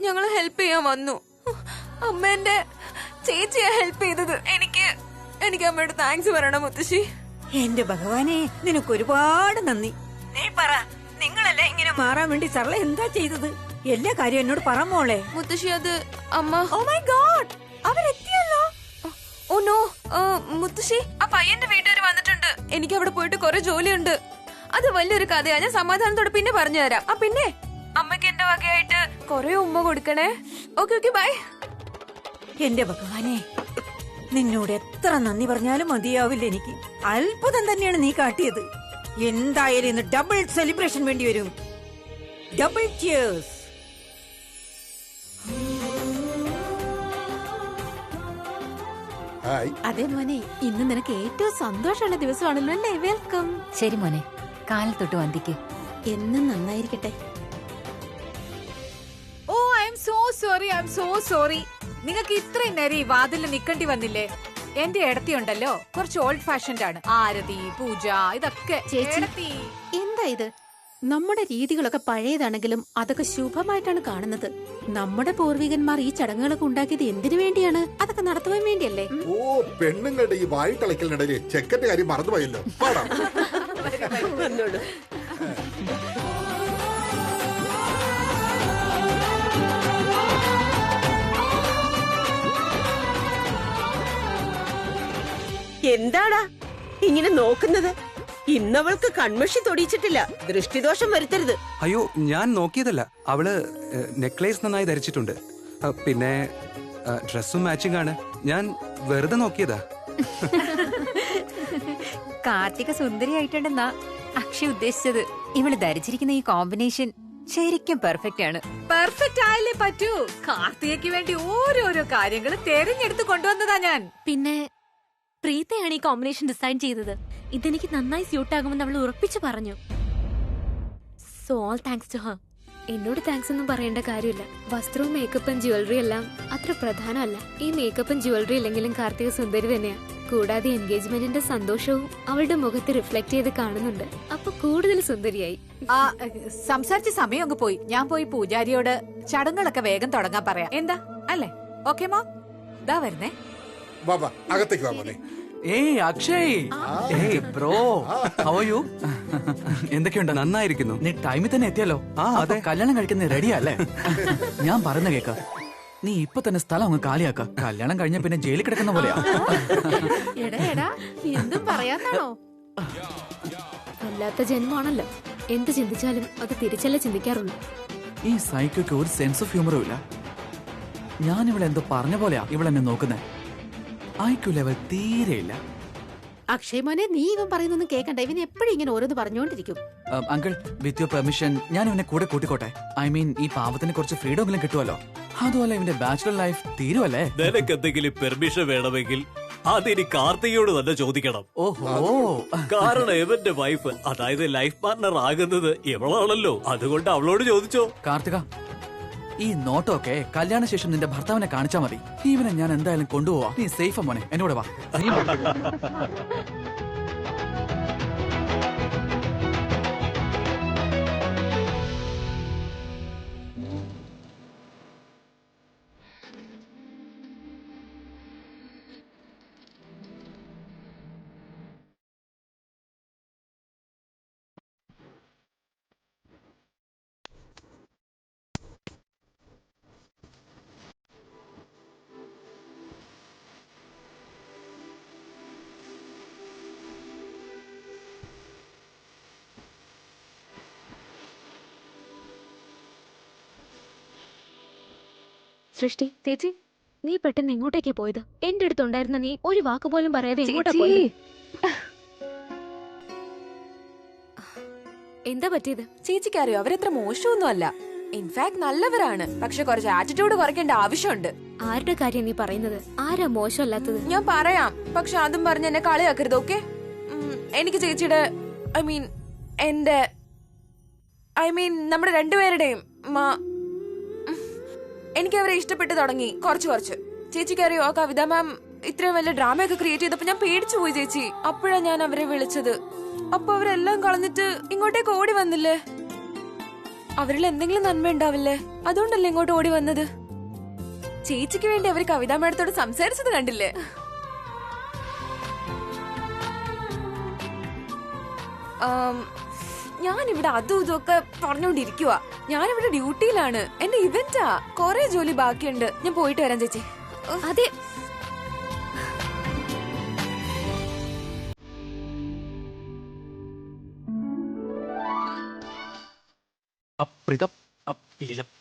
ഞങ്ങളെ ഹെൽപ്പ് ചെയ്യാൻ വന്നു. അമ്മ എന്റെ ചേച്ചിയാ ഹെൽപ്പ് ചെയ്തത്. എനിക്ക് അമ്മയോട് താങ്ക്സ് പറയണം മുത്തശ്ശി. എന്റെ ഭഗവാനെ, നിനക്ക് ഒരുപാട് നന്ദി. നീ പറ, നിങ്ങളല്ലേ ഇങ്ങനെ മാറാൻ വേണ്ടി സർല എന്താ ചെയ്തത്? എല്ലാ കാര്യം എന്നോട് പറ മോളെ. മുത്തശ്ശി, അത് അമ്മ. ഓ മൈ ഗോഡ്, അവരെത്തിയല്ലോ. ഓ നോ, മുത്തശ്ശി, ആ പയ്യന്റെ വീട്ടുകാർ വന്നിട്ടുണ്ട്. എനിക്ക് അവിടെ പോയിട്ട് കുറെ ജോലിയുണ്ട്. അത് വലിയൊരു കഥയാ. ഞാൻ സമാധാനത്തോടെ പിന്നെ പറഞ്ഞുതരാം. ആ പിന്നെ അമ്മയ്ക്ക് എന്റെ വകയായിട്ട് കുറെ ഉമ്മ കൊടുക്കണേ. Okay okay, bye. എന്റെ ഭഗവാനെ, നിന്നോട് എത്ര നന്ദി പറഞ്ഞാലും മതിയാവില്ല എനിക്ക്. അത്ഭുതം തന്നെയാണ് നീ കാട്ടിയത്. എന്തായാലും ഇന്ന് ഡബിൾ സെലിബ്രേഷൻ വേണ്ടി വരും. Double cheers. അതെ മോനെ, ഇന്ന് നിനക്ക് ഏറ്റവും സന്തോഷമുള്ള ദിവസമാണല്ലോ അല്ലേ? വെൽക്കം. ശരി മോനെ, കാലത്തൊട്ട് വന്ദിക്ക്. എന്നും നന്നായിരിക്കട്ടെ. Oh I'm so sorry, I'm so sorry. നിങ്ങൾക്ക് ഇത്രയും നേരം ഈ വാതിലിൽ നിൽക്കേണ്ടി വന്നില്ലേ? എന്റെ ഇടത്തി ഉണ്ടല്ലോ, കുറച്ച് ഓൾഡ് ഫാഷൻഡ് ആണ്. ആരതി, പൂജ, ഇതൊക്കെ. ചേച്ചി, എന്താ ഇത്? നമ്മുടെ രീതികളൊക്കെ പഴയതാണെങ്കിലും അതൊക്കെ ശുഭമായിട്ടാണ് കാണുന്നത്. നമ്മുടെ പൂർവികന്മാർ ഈ ചടങ്ങുകളൊക്കെ ഉണ്ടാക്കിയത് എന്തിനു വേണ്ടിയാണ്? അതൊക്കെ നടത്തുവാൻ വേണ്ടിയല്ലേ? ഓ, പെണ്ണുങ്ങളുടെ ഈ വായി കളിക്കലിനിടയിൽ ചെക്കന്റെ കാര്യം മറന്നുപോയല്ലോ. പാടാം. വന്നോളൂ. എന്താടാ ഇങ്ങനെ നോക്കുന്നത്? ഇന്നവൾക്ക് കൺമഷി തൊടിയിച്ചിട്ടില്ല. ദൃഷ്ടിദോഷം വരുത്തരുത്. അയ്യോ, ഞാൻ നോക്കിയതല്ല. അവള് നെക്ലേസ് നന്നായി ധരിച്ചിട്ടുണ്ട്. പിന്നെ ഡ്രസ്സും മാച്ചിങ് ആണ്. ഞാൻ വെറുതെ നോക്കിയതാ. കാർത്തിക സുന്ദരിയായിട്ടുണ്ടെന്നാ അക്ഷയ് ഉദ്ദേശിച്ചത്. ഇവള് ധരിച്ചിരിക്കുന്ന ഈ കോമ്പിനേഷൻ ശരിക്കും പെർഫെക്റ്റ് ആണ്. പെർഫെക്റ്റ് ആയാലേ പറ്റൂ. കാർത്തികയ്ക്ക് വേണ്ടി ഓരോരോ കാര്യങ്ങൾ തെരഞ്ഞെടുത്ത് കൊണ്ടുവന്നതാ ഞാൻ. പിന്നെ പ്രീതയാണ് ഈ കോമ്പിനേഷൻ ഡിസൈൻ ചെയ്തത്. ഇതെനിക്ക് നന്നായി സ്യൂട്ട് ആകുമെന്ന് അവൾ ഉറപ്പിച്ചു പറഞ്ഞു. So all thanks to her. എന്നോട് താങ്ക്സ് ഒന്നും പറയേണ്ട കാര്യമില്ല. വസ്ത്രവും മേക്കപ്പും ജ്വല്ലറി എല്ലാം അത്ര പ്രധാനമല്ല. ഈ മേക്കപ്പും ജ്വല്ലറി ഇല്ലെങ്കിലും കാർത്തിക സുന്ദരി തന്നെയാ. കൂടാതെ എൻഗേജ്മെന്റിന്റെ സന്തോഷവും അവളുടെ മുഖത്ത് റിഫ്ലക്ട് ചെയ്ത് കാണുന്നുണ്ട്. അപ്പൊ കൂടുതൽ സുന്ദരിയായി. സംസാരിച്ച സമയം അങ്ങ് പോയി. ഞാൻ പോയി പൂജാരിയോട് ചടങ്ങുകളൊക്കെ വേഗം തുടങ്ങാൻ പറയാം. എന്താ അല്ലേ? ഓക്കെ മോ, ദാ വരുന്നേ. അകത്തേക്ക് വാ മോനെ. ഏയ് അക്ഷയ്, ഏയ് ബ്രോ, ഹൗ ആർ യു? എന്തൊക്കെയുണ്ട്? നന്നായിരിക്കുന്നു. നീ ടൈമിൽ തന്നെ എത്തിയല്ലോ. അതെ, കല്യാണം കഴിക്കുന്ന റെഡിയാ അല്ലേ? ഞാൻ പറയുന്ന കേക്ക, നീ ഇപ്പൊ തന്നെ സ്ഥലം അങ്ങ് കാലിയാക്ക. കല്യാണം കഴിഞ്ഞ പിന്നെ ജയിലിൽ കിടക്കുന്ന പോലെയാ. എടാ എന്തും പറയാന്നാണോ? വല്ലാത്ത ജന്മമാണല്ലോ. എന്ത് ചിന്തിച്ചാലും അത് തിരിച്ചല്ലേ ചിന്തിക്കാറുള്ളൂ. ഈ സൈക്കോയ്ക്ക് ഒരു സെൻസ് ഓഫ് ഹ്യൂമറും ഇല്ല. ഞാൻ ഇവിടെ എന്തോ പറഞ്ഞ പോലെയാ ഇവളെന്നെ നോക്കുന്നത്. IQ level തീരെയില്ല. അക്ഷയ് മോനെ, നീ ഇവൻ പറയുന്നൊന്നും കേൾക്കണ്ട. ഇവൻ എപ്പോഴും ഇങ്ങനെ ഓരോന്ന് പറഞ്ഞുകൊണ്ടിരിക്കും. അങ്കിൾ, വിത്ത് യുവർ പെർമിഷൻ ഞാൻ ഇവനെ കൂടെ കൂട്ടിക്കോട്ടെ. ഐ മീൻ, ഈ പാവത്തിന് കുറച്ച് ഫ്രീഡം എങ്കിലും കിട്ടുമല്ലോ. അതുപോലെ ഇവന്റെ ബാച്ചുലർ ലൈഫ് തീരുവല്ലേ? നിനക്ക് എന്തെങ്കിലും പെർമിഷൻ വേണമെങ്കിൽ അതിനി കാർത്തികയോട് തന്നെ ചോദിക്കണം. ഓഹോ, കാരണം ഇവന്റെ വൈഫ്, അതായത് ലൈഫ് പാർട്ണർ ആകുന്നത് ഇവളാണല്ലോ. അതുകൊണ്ട് അവളോട് ചോദിച്ചോ. കാർത്തിക, ഈ നോട്ടമൊക്കെ കല്യാണ ശേഷം നിന്റെ ഭർത്താവിനെ കാണിച്ചാ മതി. ഇവനെ ഞാൻ എന്തായാലും കൊണ്ടുപോവാ. നീ സേഫ് മോനെ, എന്നോട് വാ. സൃഷ്ടി ചേച്ചി, നീ പെട്ടെന്ന് എങ്ങോട്ടേക്കാ പോയത്? എന്റെ അടുത്തുണ്ടായിരുന്ന നീ ഒരു വാക്ക് പോലും പറയാതെ എങ്ങോട്ടാ പോയത്? എന്താ പറ്റിയത്? ചേച്ചിക്ക് അറിയോ, അവരത്ര മോശമൊന്നും അല്ല. ഇൻഫാക്ട് നല്ലവരാണ്. പക്ഷെ കുറച്ച് ആറ്റിറ്റ്യൂഡ് കുറയ്ക്കേണ്ട ആവശ്യമുണ്ട്. ആരുടെ കാര്യം നീ പറയുന്നത്? ആരാ മോശമല്ലാത്തത്? ഞാൻ പറയാം, പക്ഷെ അതും പറഞ്ഞ് എന്നെ കളിയാക്കരുത്, ഓക്കെ? എനിക്ക് ചേച്ചിയുടെ നമ്മുടെ രണ്ടുപേരുടെയും എനിക്ക് അവരെ ഇഷ്ടപ്പെട്ട് തുടങ്ങി കുറച്ച്. ചേച്ചിക്ക് അറിയോ, ആ കവിത മാം ഇത്രയും വലിയ ഡ്രാമയൊക്കെ ക്രിയേറ്റ് ചെയ്തപ്പോ ഞാൻ പേടിച്ചു പോയി ചേച്ചി. അപ്പോഴാ ഞാൻ അവരെ വിളിച്ചത്. അപ്പൊ അവരെല്ലാം കളഞ്ഞിട്ട് ഇങ്ങോട്ടേക്ക് ഓടി വന്നില്ലേ? അവരിൽ എന്തെങ്കിലും നന്മ ഉണ്ടാവില്ലേ? അതുകൊണ്ടല്ലേ ഇങ്ങോട്ട് ഓടി വന്നത്. ചേച്ചിക്ക് വേണ്ടി അവര് കവിതാ മാഡത്തോട് സംസാരിച്ചത് കണ്ടില്ലേ? ഞാനിവിടെ അതും ഇതൊക്കെ പറഞ്ഞോണ്ടിരിക്കുവാ. ഞാനിവിടെ ഡ്യൂട്ടിയിലാണ്. എന്റെ ഇവന്റാ. കൊറേ ജോലി ബാക്കിയുണ്ട്. ഞാൻ പോയിട്ട് വരാം ചേച്ചി. അതെ,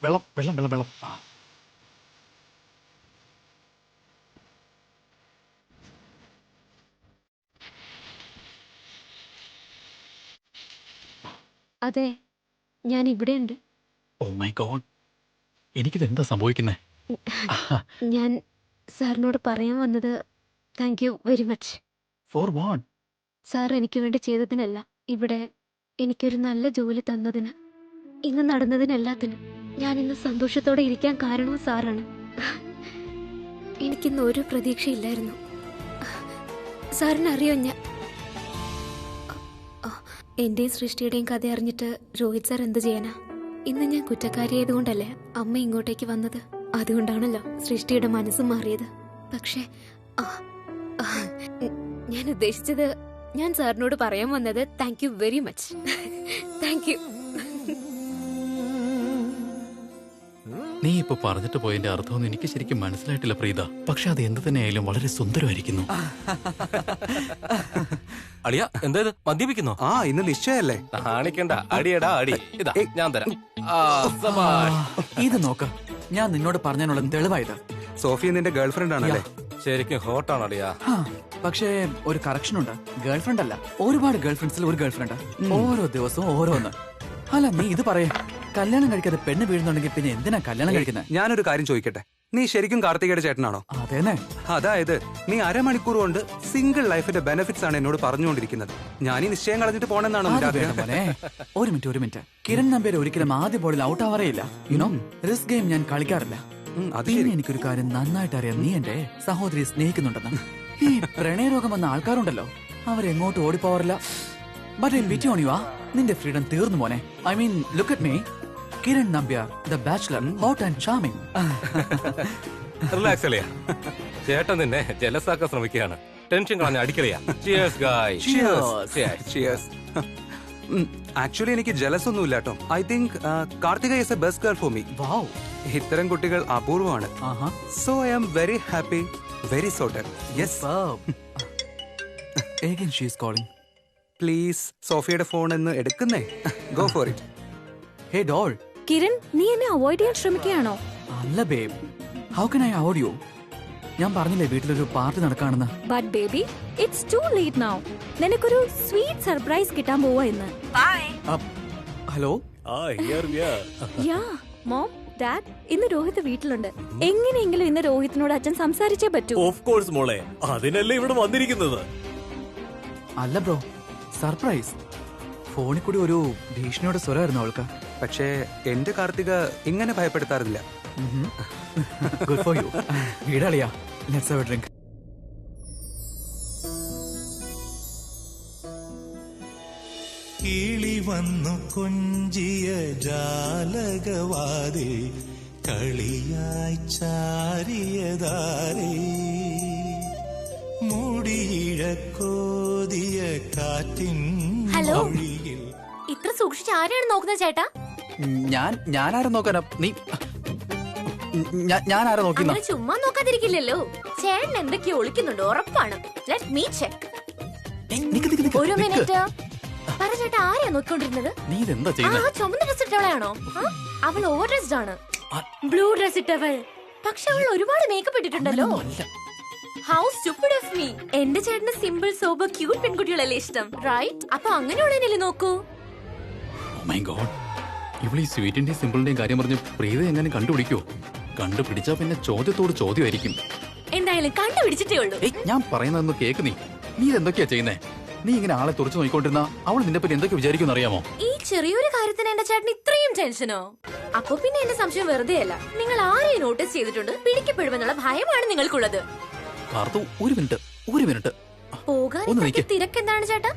വെള്ളം. അതെ, ഞാൻ ഇവിടെയുണ്ട്. ഓ മൈ ഗോഡ്, എനിക്കിത് എന്താ സംഭവിക്കുന്നേ? ഞാൻ സാറിനോട് പറയാൻ വന്നത് thank you very much. For what? Sir എനിക്ക് വേണ്ടി ചെയ്തതിനല്ല, ഇവിടെ എനിക്കൊരു നല്ല ജോലി തന്നതിന്, ഇന്ന് നടന്നതിനെല്ലാത്തിനും. ഞാൻ ഇന്ന് സന്തോഷത്തോടെ ഇരിക്കാൻ കാരണവും സാറാണ്. എനിക്കിന്ന് ഒരു പ്രതീക്ഷയില്ലായിരുന്നു. സാറിനറിയോ, എന്റെയും സൃഷ്ടിയുടെയും കഥ അറിഞ്ഞിട്ട് രോഹിത് സാർ എന്ത് ചെയ്യാനാ? ഇന്ന് ഞാൻ കുറ്റക്കാരിയായതുകൊണ്ടല്ലേ അമ്മ ഇങ്ങോട്ടേക്ക് വന്നത്. അതുകൊണ്ടാണല്ലോ സൃഷ്ടിയുടെ മനസ്സ് മാറിയത്. പക്ഷേ ഞാൻ ഉദ്ദേശിച്ചത്, ഞാൻ സാറിനോട് പറയാൻ വന്നത് thank you very much. Thank you. നീ ഇപ്പൊ പറഞ്ഞിട്ട് പോയതിന്റെ അർത്ഥമൊന്നും എനിക്ക് ശരിക്കും മനസ്സിലായിട്ടില്ല പ്രീത. പക്ഷെ അത് എന്ത് തന്നെയായാലും വളരെ സുന്ദരമായിരിക്കുന്നു. അളിയ എന്താ ഇത് മദ്യപിക്കുന്നോ? ആ ഇന്ന് നിശ്ചയല്ലേ? കാണിക്കണ്ട, അടിയടാ അടി. ഇതാ ഞാൻ തരാം. ഇത് നോക്ക്, ഞാൻ നിന്നോട് പറഞ്ഞതിനുള്ള തെളിവായത്. സോഫിയ നിന്റെ ഗേൾഫ്രണ്ട് ആണല്ലേ? ശരിക്കും ഹോട്ടാണ് അളിയാ. പക്ഷേ ഒരു കറക്ഷൻ ഉണ്ട്, ഗേൾഫ്രണ്ട് അല്ല, ഒരുപാട് ഗേൾഫ്രണ്ട്സിൽ ഒരു ഗേൾഫ്രണ്ട്. ഓരോ ദിവസവും ഓരോന്ന്. അല്ല നീ ഇത് പറയേ, കല്യാണം കഴിക്കാതെ പെണ്ണ് വീഴുന്നുണ്ടെങ്കിൽ പിന്നെ എന്തിനാ കല്യാണം കഴിക്കുന്നത്? ഞാനൊരു കാര്യം ചോദിക്കട്ടെ, നീ ശരിക്കും കാർത്തികയുടെ ചേട്ടനാണോ? അതേനെ. അതായത് നീ അരമണിക്കൂർ കൊണ്ട് സിംഗിൾ ലൈഫിന്റെ ബെനിഫിറ്റ്സ് ആണ് എന്നോട് പറഞ്ഞുകൊണ്ടിരിക്കുന്നത്. ഞാൻ ഈ നിശ്ചയം കളഞ്ഞിട്ട് പോണെന്നാണ്. ഒരു മിനിറ്റ്, കിരൺ നമ്പ്യാർ ഒരിക്കലും ആദ്യ ബോളിൽ ഔട്ട് ആവാറേയില്ല. യുനോ, റിസ്ക് ഗെയിം ഞാൻ കളിക്കാറില്ല. പിന്നെ എനിക്കൊരു കാര്യം നന്നായിട്ട് അറിയാം, നീ എന്റെ സഹോദരിയെ സ്നേഹിക്കുന്നുണ്ടെന്ന്. ഈ പ്രണയരോഗം വന്ന ആൾക്കാരുണ്ടല്ലോ, അവരെങ്ങോട്ട് ഓടിപ്പോവാറില്ല. But I pity on you. നിന്റെ ഫ്രീഡം തീർന്നു മോനെ. I mean look at me, Kiran Nambiar, the bachelor, hot and charming. Relax അല്ലയാ, ചേട്ടൻ നിന്നെ ജലസാക്കാൻ ശ്രമിക്കുകയാണ്. ടെൻഷൻ കളഞ്ഞ അടിക്കലയാ. Cheers guys. Cheers. ആക്ച്വലി എനിക്ക് ജലസ് ഒന്നും ഇല്ല കേട്ടോ. I think Karthika is a best girl for me. Wow, ഇത്തരം കുട്ടികൾ അപൂർവമാണ്. So I am very happy, very sorted. Yes. Again she is calling. Please സോഫിയയുടെ ഫോൺ എന്ന് എടുക്കുന്നേ. Go for it. Hey doll. Kiran, നീ എന്നെ അവോയ്ഡ് ചെയ്യാൻ ശ്രമിക്കുകയാണോ? അല്ല babe, how can I avoid you? ഞാൻ പറഞ്ഞില്ലേ വീട്ടിലൊരു പാർട്ടി നടക്കാണെന്ന്. But baby, it's too late now. നിനക്കൊരു സ്വീറ്റ് സർപ്രൈസ് കിട്ടാൻ പോവാ ഇന്ന്. Bye. Hello. Ya mom, dad, ഇന്ന് രോഹിത് വീട്ടിലുണ്ട്. എങ്ങനെയെങ്കിലും ഇന്ന് രോഹിത്തിനോട് അച്ഛൻ സംസാരിച്ചേ പറ്റൂ. ഓഫ് കോഴ്സ് മോളെ, അതിനല്ലേ ഇവിടെ വന്നിരിക്കുന്നത്. അല്ല ബ്രോ, സർപ്രൈസ്. ഫോണിൽ കൂടി ഒരു ഭീഷണിയുടെ സ്വരമായിരുന്നു അവൾക്ക്. പക്ഷേ എന്റെ കാർത്തിക ഇങ്ങനെ ഭയപ്പെടുത്താറില്ല. Good for you. വീടാളിയാ, ലെറ്റ്സ് ഹാവ് എ ഡ്രിങ്ക്. കിളി വന്നു കൊഞ്ചിയ ജാലകവാതിൽ കളിയായി ചാരിയതാരേ, മുടിയിഴക്കോതിയ കാറ്റിൻ മൊഴിയിൽ. ഇത്ര സൂക്ഷിച്ച് ആരെയാണ് നോക്കുന്നത് ചേട്ടാ? ഞാനാരും നോക്കാനാ? നീ ഞാനാരാ നോക്കുന്ന? ചുമ്മാ നോക്കാതിരിക്കില്ലല്ലോ. ചേട്ടൻ എന്തൊക്കെയോ ഒളിക്കുന്നുണ്ട്, ഉറപ്പാണ്. Let me check. ഒരു മിനിറ്റ്. പറ ചേട്ടാ, ആരെയാ നോക്കിക്കൊണ്ടിരുന്നത്? നീ ഇതെന്താ ചെയ്യുന്നത്? ചുമന്ന ഡ്രസ് ഇട്ടവളാണോ? അവൾ ഓവർ ഡ്രസ്ഡ് ആണ്. ബ്ലൂ ഡ്രസ് ഇട്ടവൾ. പക്ഷെ അവൾ ഒരുപാട് മേക്കപ്പ് ഇട്ടിട്ടുണ്ടല്ലോ. How stupid of me. എന്റെ ചേട്ടന് സിമ്പിൾ സോബർ ക്യൂട്ട് പെൺകുട്ടികളല്ലേ ഇഷ്ടം, റൈറ്റ്? അപ്പൊ അങ്ങനെയുള്ളതിനെ നോക്കൂ. ഓ മൈ ഗോഡ്, ഇവളീ സ്വീറ്റിന്റെയും സിമ്പിളിന്റെയും കാര്യം പറഞ്ഞ് പ്രീത എങ്ങനെ കണ്ടുപിടിക്കോ? കണ്ടുപിടിച്ചാ പിന്നെ ചോദ്യത്തോട് ചോദ്യമായിരിക്കും. എന്തായാലും കണ്ടുപിടിച്ചിട്ടേ ഉള്ളൂ. ഞാൻ പറയുന്നതൊന്ന് കേക്ക്. നീ എന്തൊക്കെയാ ചെയ്യുന്നേ? നീ ഇങ്ങനെ ആളെ തുറച്ചു നോക്കിക്കൊണ്ടിരുന്ന അവൾ നിന്നെ പറ്റി എന്തൊക്കെ വിചാരിക്കും അറിയാമോ? ഈ ചെറിയൊരു കാര്യത്തിന് എന്റെ ചേട്ടന് ഇത്രയും ടെൻഷനോ? അപ്പൊ പിന്നെ എന്റെ സംശയം വെറുതെ അല്ല. നിങ്ങൾ ആരെയും നോട്ടീസ് ചെയ്തിട്ടുണ്ട്, പിടിക്കപ്പെടുമെന്നുള്ള ഭയമാണ് നിങ്ങൾക്കുള്ളത്. ഒരു മിനിറ്റ് പോകാൻ തിരക്കെന്താണ് ചേട്ടാ?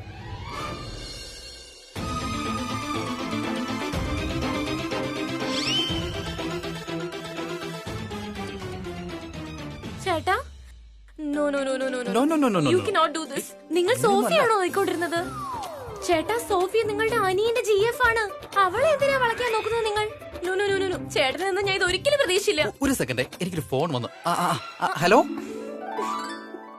ചേട്ടാ, no no no no no no, you cannot do this. നിങ്ങൾ സോഫിയാണോ നോക്കിക്കൊണ്ടിരുന്നത്? ചേട്ടാ, സോഫിയ നിങ്ങളുടെ അനിയന്റെ GF ആണ്. അവളെ എന്തിനാ വളയ്ക്കാൻ നോക്കുന്നത് നിങ്ങൾ? നോ നോ നോ നോ, ചേട്ടനിൽ നിന്ന് ഞാൻ ഇത് ഒരിക്കലും പ്രതീക്ഷിച്ചില്ല. ഒരു സെക്കൻഡ്, എനിക്കൊരു ഫോൺ വന്നു. ഹലോ.